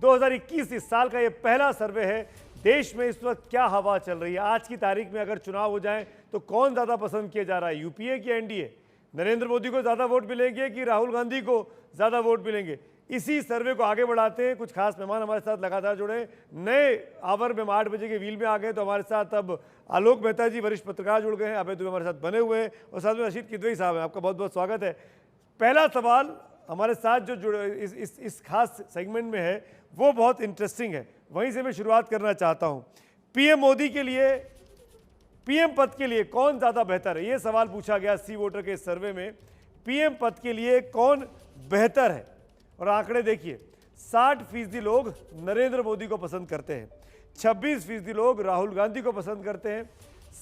2021 इस साल का ये पहला सर्वे है। देश में इस वक्त क्या हवा चल रही है, आज की तारीख में अगर चुनाव हो जाए तो कौन ज़्यादा पसंद किया जा रहा है, यूपीए की एनडीए? नरेंद्र मोदी को ज़्यादा वोट मिलेंगे कि राहुल गांधी को ज़्यादा वोट मिलेंगे? इसी सर्वे को आगे बढ़ाते हैं। कुछ खास मेहमान हमारे साथ लगातार जुड़े, नए आवर में हम 8 बजे के व्हील में आ गए, तो हमारे साथ अब आलोक मेहता जी वरिष्ठ पत्रकार जुड़ गए हैं, अभय दुबे हमारे साथ बने हुए हैं, और साथ में रशीद किदवई साहब हैं। आपका बहुत बहुत स्वागत है। पहला सवाल हमारे साथ जो जुड़े इस खास सेगमेंट में है वो बहुत इंटरेस्टिंग है, वहीं से मैं शुरुआत करना चाहता हूं। पीएम मोदी के लिए, पीएम पद के लिए कौन ज़्यादा बेहतर है, ये सवाल पूछा गया सी वोटर के सर्वे में। पीएम पद के लिए कौन बेहतर है? और आंकड़े देखिए, 60% लोग नरेंद्र मोदी को पसंद करते हैं, 26% लोग राहुल गांधी को पसंद करते हैं,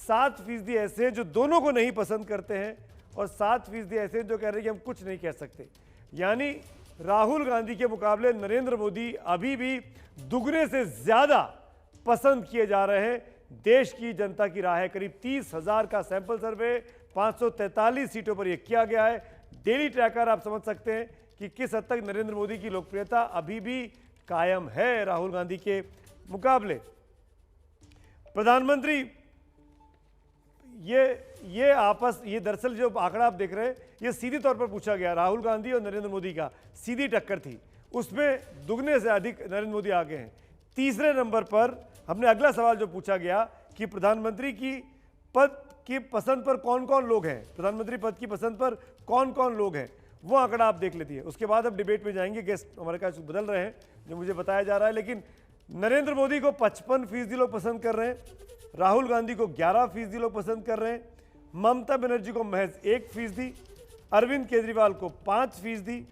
7% ऐसे हैं जो दोनों को नहीं पसंद करते हैं, और 7% ऐसे हैं जो कह रहे हैं कि हम कुछ नहीं कह सकते। यानी राहुल गांधी के मुकाबले नरेंद्र मोदी अभी भी दुगने से ज़्यादा पसंद किए जा रहे हैं। देश की जनता की राय है, करीब 30,000 का सैंपल सर्वे, 543 सीटों पर यह किया गया है। डेली ट्रैकर आप समझ सकते हैं कि किस हद तक नरेंद्र मोदी की लोकप्रियता अभी भी कायम है राहुल गांधी के मुकाबले। प्रधानमंत्री, ये दरअसल जो आंकड़ा आप देख रहे हैं, ये सीधी तौर पर पूछा गया, राहुल गांधी और नरेंद्र मोदी का सीधी टक्कर थी, उसमें दुगने से अधिक नरेंद्र मोदी आगे हैं। तीसरे नंबर पर हमने अगला सवाल जो पूछा गया कि प्रधानमंत्री की पद की पसंद पर कौन कौन लोग हैं, प्रधानमंत्री पद की पसंद पर कौन कौन लोग हैं, वो आंकड़ा आप देख लेती है। उसके बाद अब डिबेट में जाएंगे, गेस्ट हमारे पास बदल रहे हैं जो मुझे बताया जा रहा है, लेकिन नरेंद्र मोदी को 55% लोग पसंद कर रहे हैं, राहुल गांधी को 11% लोग पसंद कर रहे हैं, ममता बनर्जी को महज 1%, अरविंद केजरीवाल को 5%,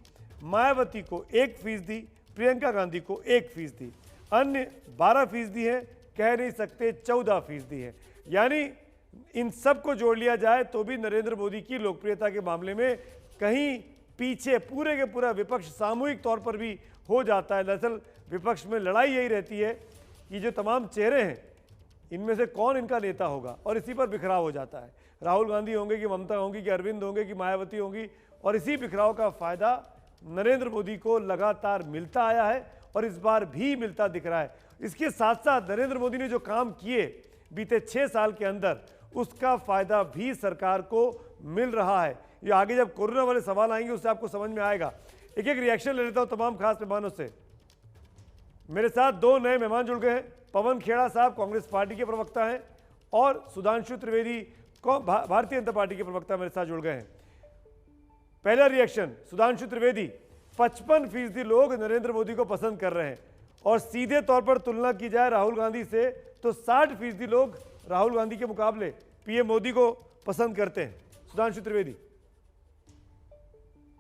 मायावती को 1%, प्रियंका गांधी को 1%, अन्य 12% है, कह नहीं सकते 14% है। यानी इन सब को जोड़ लिया जाए तो भी नरेंद्र मोदी की लोकप्रियता के मामले में कहीं पीछे पूरे के पूरा विपक्ष सामूहिक तौर पर भी हो जाता है। दरअसल विपक्ष में लड़ाई यही रहती है कि जो तमाम चेहरे हैं इनमें से कौन इनका नेता होगा, और इसी पर बिखराव हो जाता है। राहुल गांधी होंगे कि ममता होंगी कि अरविंद होंगे कि मायावती होंगी, और इसी बिखराव का फायदा नरेंद्र मोदी को लगातार मिलता आया है और इस बार भी मिलता दिख रहा है। इसके साथ साथ नरेंद्र मोदी ने जो काम किए बीते 6 साल के अंदर, उसका फायदा भी सरकार को मिल रहा है। ये आगे जब कोरोना वाले सवाल आएंगे उससे आपको समझ में आएगा। एक एक रिएक्शन ले लेता हूं तमाम खास मेहमानों से। मेरे साथ 2 नए मेहमान जुड़ गए हैं। पवन खेड़ा साहब कांग्रेस पार्टी के प्रवक्ता हैं, और सुधांशु त्रिवेदी भारतीय जनता पार्टी के प्रवक्ता मेरे साथ जुड़ गए हैं। पहला रिएक्शन, सुधांशु त्रिवेदी, 55% लोग नरेंद्र मोदी को पसंद कर रहे हैं, और सीधे तौर पर तुलना की जाए राहुल गांधी से तो 60% लोग राहुल गांधी के मुकाबले पीएम मोदी को पसंद करते हैं। सुधांशु त्रिवेदी,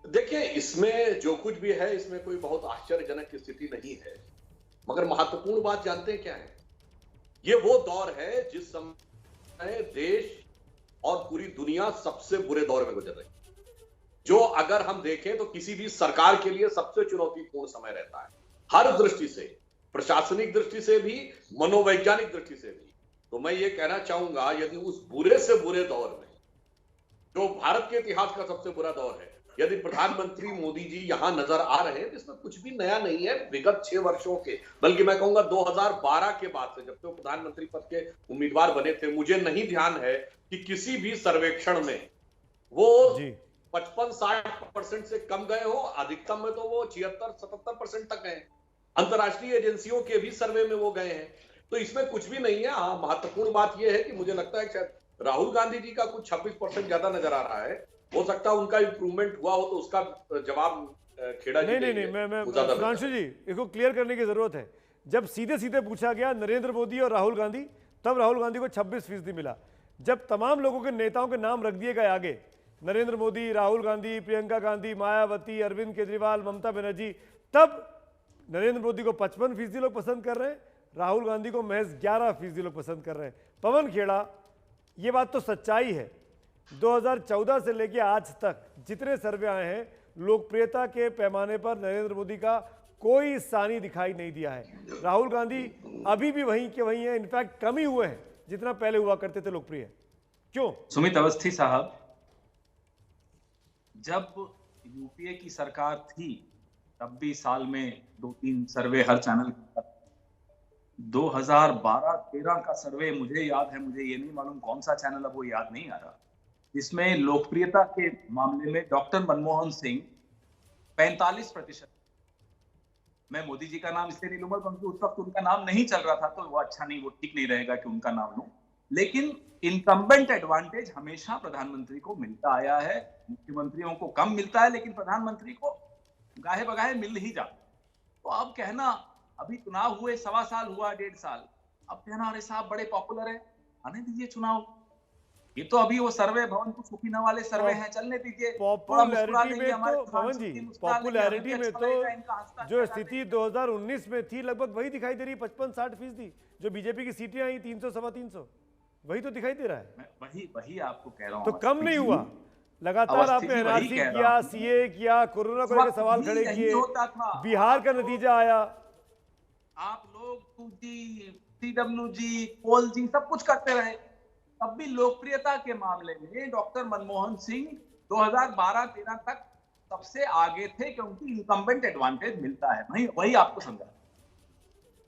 देखिए, इसमें जो कुछ भी है इसमें कोई बहुत आश्चर्यजनक स्थिति नहीं है, मगर महत्वपूर्ण बात जानते हैं क्या है? ये वो दौर है जिस समय देश और पूरी दुनिया सबसे बुरे दौर में गुजर रही है, जो अगर हम देखें तो किसी भी सरकार के लिए सबसे चुनौतीपूर्ण समय रहता है, हर दृष्टि से, प्रशासनिक दृष्टि से भी, मनोवैज्ञानिक दृष्टि से भी। तो मैं ये कहना चाहूंगा, यदि उस बुरे से बुरे दौर में, जो भारत के इतिहास का सबसे बुरा दौर है, यदि प्रधानमंत्री मोदी जी यहां नजर आ रहे हैं तो इसमें कुछ भी नया नहीं है। विगत 6 वर्षों के, बल्कि मैं कहूंगा 2012 के बाद से, जब तो प्रधानमंत्री पद के उम्मीदवार बने थे, मुझे नहीं ध्यान है कि किसी भी सर्वेक्षण में वो 55-60% से कम गए हो। अधिकतम में तो वो 76-77% तक गए। अंतर्राष्ट्रीय एजेंसियों के भी सर्वे में वो गए हैं। तो इसमें कुछ भी नहीं है। हाँ, महत्वपूर्ण बात यह है कि मुझे लगता है कि राहुल गांधी जी का कुछ 26% ज्यादा नजर आ रहा है। हो सकता है उनका इंप्रूवमेंट हुआ हो, तो उसका जवाब खेड़ा जी नहीं, मैं सुधांशु जी, इसको क्लियर करने की जरूरत है। जब सीधे सीधे पूछा गया नरेंद्र मोदी और राहुल गांधी, तब राहुल गांधी को 26% मिला। जब तमाम लोगों के नेताओं के नाम रख दिए गए आगे, नरेंद्र मोदी, राहुल गांधी, प्रियंका गांधी, मायावती, अरविंद केजरीवाल, ममता बनर्जी, तब नरेंद्र मोदी को 55% लोग पसंद कर रहे हैं, राहुल गांधी को महज 11% लोग पसंद कर रहे हैं। पवन खेड़ा, ये बात तो सच्चाई है, 2014 से लेकर आज तक जितने सर्वे आए हैं, लोकप्रियता के पैमाने पर नरेंद्र मोदी का कोई सानी दिखाई नहीं दिया है। राहुल गांधी अभी भी वहीं के वहीं है, इनफैक्ट कम ही हुए हैं जितना पहले हुआ करते थे लोकप्रिय। क्यों? सुमित अवस्थी साहब, जब यूपीए की सरकार थी तब भी साल में 2-3 सर्वे हर चैनल 2012-13 का सर्वे मुझे याद है, मुझे ये नहीं मालूम कौन सा चैनल, अब वो याद नहीं आ रहा, जिसमें लोकप्रियता के मामले में डॉक्टर मनमोहन सिंह 45%। मैं मोदी जी का नाम इसलिए नहीं लूंगा क्योंकि उस वक्त उनका नाम नहीं चल रहा था, तो वो अच्छा नहीं, वो ठीक नहीं रहेगा कि उनका नाम लूं, लेकिन इनकम्बेंट एडवांटेज हमेशा प्रधानमंत्री को मिलता आया है। मुख्यमंत्रियों को कम मिलता है, लेकिन प्रधानमंत्री को गाहे बगाहे मिल ही जाता। तो अब कहना, अभी चुनाव हुए 1.25 साल हुआ, 1.5 साल, अब कहना अरे साहब बड़े पॉपुलर है, आने दीजिए चुनाव, ये तो अभी वो सर्वे भवन को सुखीना वाले सर्वे हैं, चलने दीजिए। पॉपुलैरिटी में तो पवन जी, पॉपुलैरिटी में तो जो स्थिति 2019 में थी लगभग वही दिखाई दे रही है, 55-60%। जो बीजेपी की सीटें आई 300 सवा 300, वही तो दिखाई दे रहा है। वही आपको कह रहा हूं, तो कम नहीं हुआ, लगातार आपने एनआरसी किया, सीए किया, कोरोना को लेकर सवाल खड़े किए, बिहार का नतीजा आया, आप लोग 2G, CWG, कोल जी सब कुछ करते रहे, तब भी लोकप्रियता के मामले में डॉक्टर मनमोहन सिंह 2012-13 तक सबसे आगे थे, क्योंकि इनकम्बेंट एडवांटेज मिलता है, वही आपको समझा।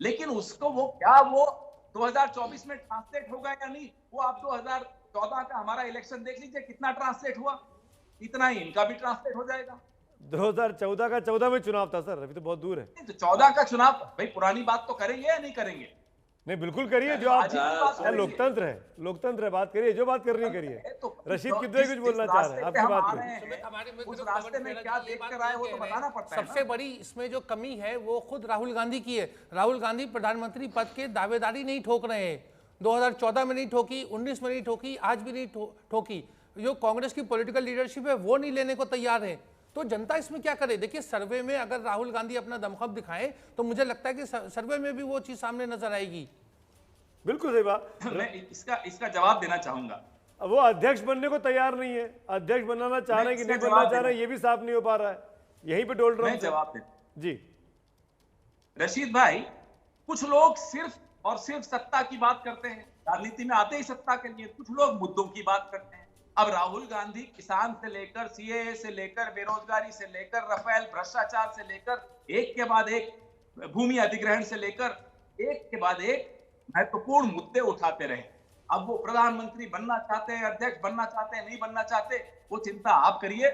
लेकिन उसको वो 2024 में ट्रांसलेट होगा या नहीं, वो आप 2014 का हमारा इलेक्शन देख लीजिए, कितना ट्रांसलेट हुआ, इतना ही इनका भी ट्रांसलेट हो जाएगा। 2014 का 14 में चुनाव था सर, अभी तो बहुत दूर है। तो 14 का चुनाव, भाई पुरानी बात तो करेंगे या नहीं करेंगे? नहीं बिल्कुल करिए, जो आप लोकतंत्र है, लोकतंत्र है, बात करिए, जो बात करनी करिए। रशीद कितने कुछ बोलना चाह रहे हैं, आपकी बात करिए। उस रास्ते में क्या देखकर आए वो तो बताना पड़ता है। सबसे बड़ी इसमें जो कमी है वो खुद राहुल गांधी की है। राहुल गांधी प्रधानमंत्री पद के दावेदारी नहीं ठोक रहे हैं, 2014 में नहीं ठोकी, 19 में नहीं ठोकी, आज भी नहीं ठोकी। जो कांग्रेस की पॉलिटिकल लीडरशिप है वो नहीं लेने को तैयार है, तो जनता इसमें क्या करे? देखिए, सर्वे में अगर राहुल गांधी अपना दमखम दिखाएं तो मुझे लगता है कि सर्वे में भी वो चीज सामने नजर आएगी। बिल्कुल सही बात। मैं इसका जवाब देना चाहूंगा। अब वो अध्यक्ष बनने को तैयार नहीं है, अध्यक्ष बनाना चाह रहे हैं कि नहीं बनना चाह रहे हैं, ये भी साफ नहीं हो पा रहा है, यहीं पे डोल रहा हूं। जवाब दे जी रशीद भाई, कुछ लोग सिर्फ और सिर्फ सत्ता की बात करते हैं, राजनीति में आते ही सत्ता के लिए, कुछ लोग मुद्दों की बात करते हैं। अब राहुल गांधी किसान से लेकर सीएए से लेकर बेरोजगारी से लेकर राफेल भ्रष्टाचार से लेकर एक के बाद एक भूमि अधिग्रहण से लेकर एक के बाद एक महत्वपूर्ण मुद्दे उठाते रहे। अब वो प्रधानमंत्री बनना चाहते हैं, अध्यक्ष बनना चाहते हैं, नहीं बनना चाहते, वो चिंता आप करिए।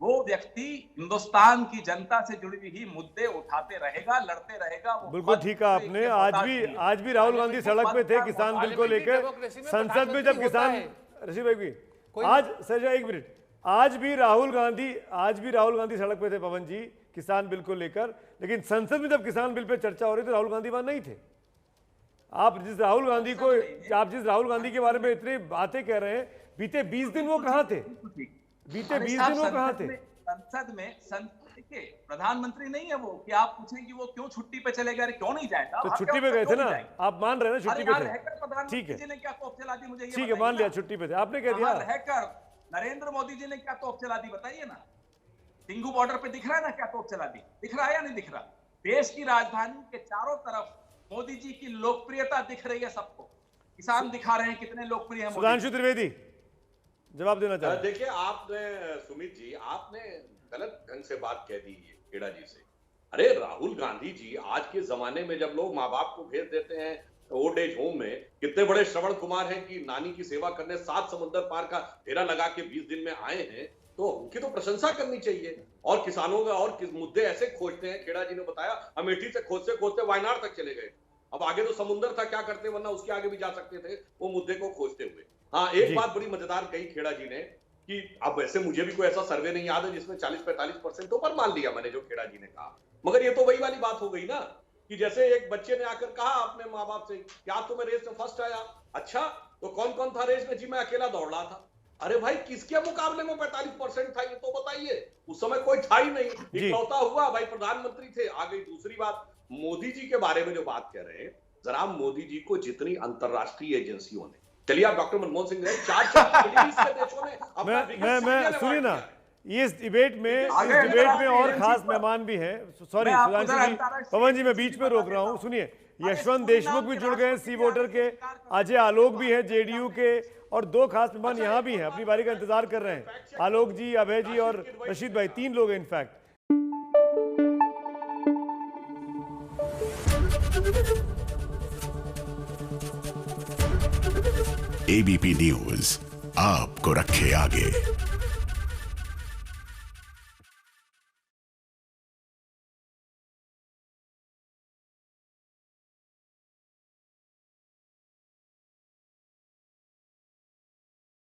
वो व्यक्ति हिंदुस्तान की जनता से जुड़ी हुई मुद्दे उठाते रहेगा, लड़ते रहेगा। बिल्कुल ठीक है आपने। आज भी राहुल गांधी सड़क पे थे किसान बिल को लेकर, संसद में जब किसान, ऋषि भाई भी आज सर एक मिनट, आज भी राहुल गांधी सड़क पे थे पवन जी किसान बिल को लेकर, लेकिन संसद में जब किसान बिल पे चर्चा हो रही थी राहुल गांधी वहां नहीं थे। आप जिस राहुल गांधी के बारे में इतनी बातें कह रहे हैं, बीते 20 दिन वो कहां थे? बीते 20 दिन वो कहां थे? संसद में देखिए, प्रधानमंत्री नहीं है वो कि आप पूछें कि वो क्यों छुट्टी पे चले गए, क्यों नहीं जाएगा? तो छुट्टी पे गए थे ना, आप मान रहे हैं ना छुट्टी पे थे, ठीक है, क्या तोप चला दी? मुझे ठीक है, मान लिया छुट्टी पे थे, आपने कह दिया। रहकर नरेंद्र मोदी जी ने क्या तोप चला दी बताइए ना। सिंघू बॉर्डर पे दिख रहा है ना क्या तोप चला दी? दिख रहा है या नहीं दिख रहा? देश की राजधानी के चारों तरफ मोदी जी की लोकप्रियता दिख रही है सबको, किसान दिखा रहे हैं कितने लोकप्रिय हैं। सुधांशु त्रिवेदी जवाब देना चाहते हैं। देखिए, आपने सुमित जी, आपने गलत ढंग से बात कह दी है खेड़ा जी से। अरे राहुल गांधी जी आज के जमाने में जब लोग माँ बाप को भेज देते हैं ओल्ड एज होम में, कितने बड़े श्रवण कुमार हैं कि नानी की सेवा करने 7 समंदर पार का फेरा लगा के 20 दिन में आए हैं, तो उनकी तो प्रशंसा करनी चाहिए। और किसानों में और किस मुद्दे ऐसे खोजते हैं, खेड़ा जी ने बताया अमेठी से खोजते खोजते वायनाड तक चले गए। अब आगे तो समुद्र था, क्या करते, वरना उसके आगे भी जा सकते थे वो मुद्दे को खोजते हुए। हाँ, एक बात बड़ी मजेदार कही खेड़ा जी ने कि अब वैसे मुझे भी कोई ऐसा सर्वे नहीं याद है जिसमें 40-45% तो पर मान लिया मैंने जो खेड़ा जी ने कहा, मगर ये तो वही वाली बात हो गई ना कि जैसे एक बच्चे ने आकर कहा अपने माँ बाप से क्या तुम्हें रेस में फर्स्ट आया? अच्छा, तो कौन कौन था रेस में? जी मैं अकेला दौड़ रहा था। अरे भाई, किसके मुकाबले में 45% था ये तो बताइए? उस समय कोई था ही नहीं, इकलौता हुआ भाई प्रधानमंत्री थे। आ गई दूसरी बात, मोदी जी के बारे में जो बात कह रहे हैं, जरा मोदी जी को जितनी अंतरराष्ट्रीय एजेंसियों ने, चलिए आप डॉक्टर मनमोहन सिंह ने 4 देशों ने, मैं सुनिए ना, इस डिबेट में और खास मेहमान भी हैं। सॉरी सुधांशु जी, पवन जी मैं बीच में रोक रहा हूं, सुनिए। यशवंत देशमुख भी जुड़ गए सी वोटर के, अजय आलोक भी हैं जेडीयू के, और 2 खास मेहमान यहाँ भी हैं, अपनी बारी का इंतजार कर रहे हैं। आलोक जी, अभय जी और रशीद भाई, 3 लोग हैं इनफैक्ट। एबीपी न्यूज आपको रखे आगे।